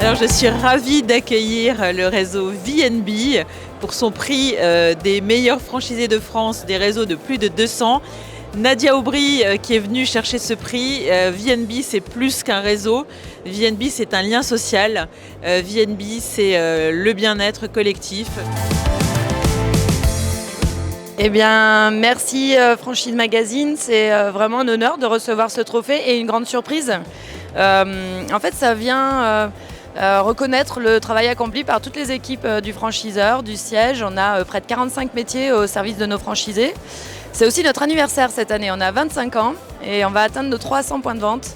Alors, je suis ravie d'accueillir le réseau VNB pour son prix des meilleurs franchisés de France, des réseaux de plus de 200. Nadia Aubry qui est venue chercher ce prix. VNB, c'est plus qu'un réseau. VNB, c'est un lien social. VNB, c'est le bien-être collectif. Eh bien, merci Franchise Magazine. C'est vraiment un honneur de recevoir ce trophée et une grande surprise. En fait, ça vient reconnaître le travail accompli par toutes les équipes du franchiseur, du siège. On a près de 45 métiers au service de nos franchisés. C'est aussi notre anniversaire cette année. On a 25 ans et on va atteindre nos 300 points de vente.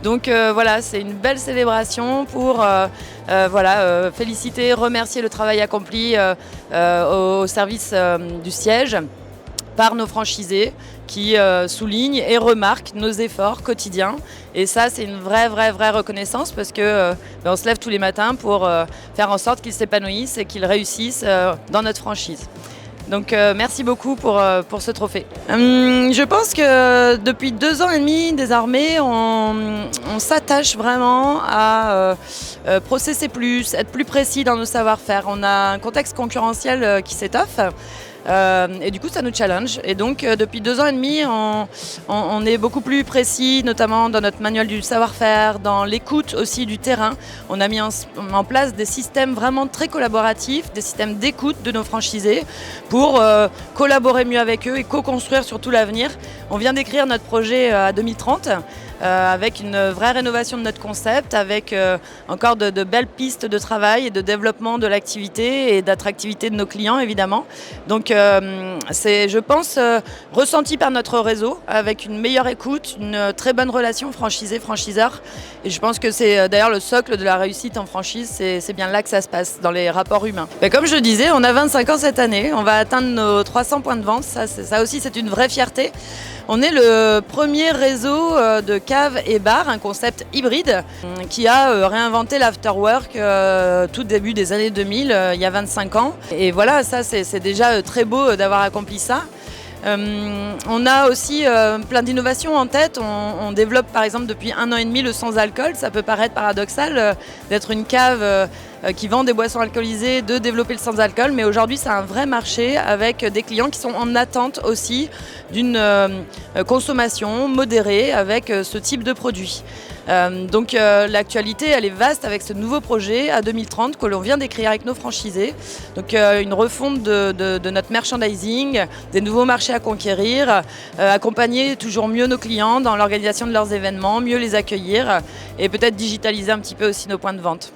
Donc voilà, c'est une belle célébration pour féliciter, remercier le travail accompli au service du siège par nos franchisés qui soulignent et remarquent nos efforts quotidiens. Et ça, c'est une vraie reconnaissance parce que on se lève tous les matins pour faire en sorte qu'ils s'épanouissent et qu'ils réussissent dans notre franchise. Donc merci beaucoup pour ce trophée. Je pense que depuis 2 ans et demi, désormais, on s'attache vraiment à processer plus, être plus précis dans nos savoir-faire. On a un contexte concurrentiel qui s'étoffe. Et du coup, ça nous challenge. Et donc, depuis 2 ans et demi, on est beaucoup plus précis, notamment dans notre manuel du savoir-faire, dans l'écoute aussi du terrain. On a mis en place des systèmes vraiment très collaboratifs, des systèmes d'écoute de nos franchisés pour collaborer mieux avec eux et co-construire surtout l'avenir. On vient d'écrire notre projet à 2030. Avec une vraie rénovation de notre concept, avec encore de belles pistes de travail et de développement de l'activité et d'attractivité de nos clients évidemment. Donc c'est, je pense, ressenti par notre réseau avec une meilleure écoute, une très bonne relation franchisé-franchiseur. Et je pense que c'est d'ailleurs le socle de la réussite en franchise, c'est bien là que ça se passe, dans les rapports humains. Mais comme je disais, on a 25 ans cette année, on va atteindre nos 300 points de vente, ça aussi c'est une vraie fierté. On est le premier réseau de caves et bars, un concept hybride qui a réinventé l'afterwork tout début des années 2000, il y a 25 ans. Et voilà, ça c'est déjà très beau d'avoir accompli ça. On a aussi plein d'innovations en tête. On développe par exemple depuis 1 an et demi le sans-alcool. Ça peut paraître paradoxal d'être une cave qui vend des boissons alcoolisées, de développer le sans-alcool. Mais aujourd'hui, c'est un vrai marché avec des clients qui sont en attente aussi d'une consommation modérée avec ce type de produit. Donc l'actualité, elle est vaste avec ce nouveau projet à 2030 que l'on vient d'écrire avec nos franchisés. Donc une refonte de notre merchandising, des nouveaux marchés à conquérir, accompagner toujours mieux nos clients dans l'organisation de leurs événements, mieux les accueillir et peut-être digitaliser un petit peu aussi nos points de vente.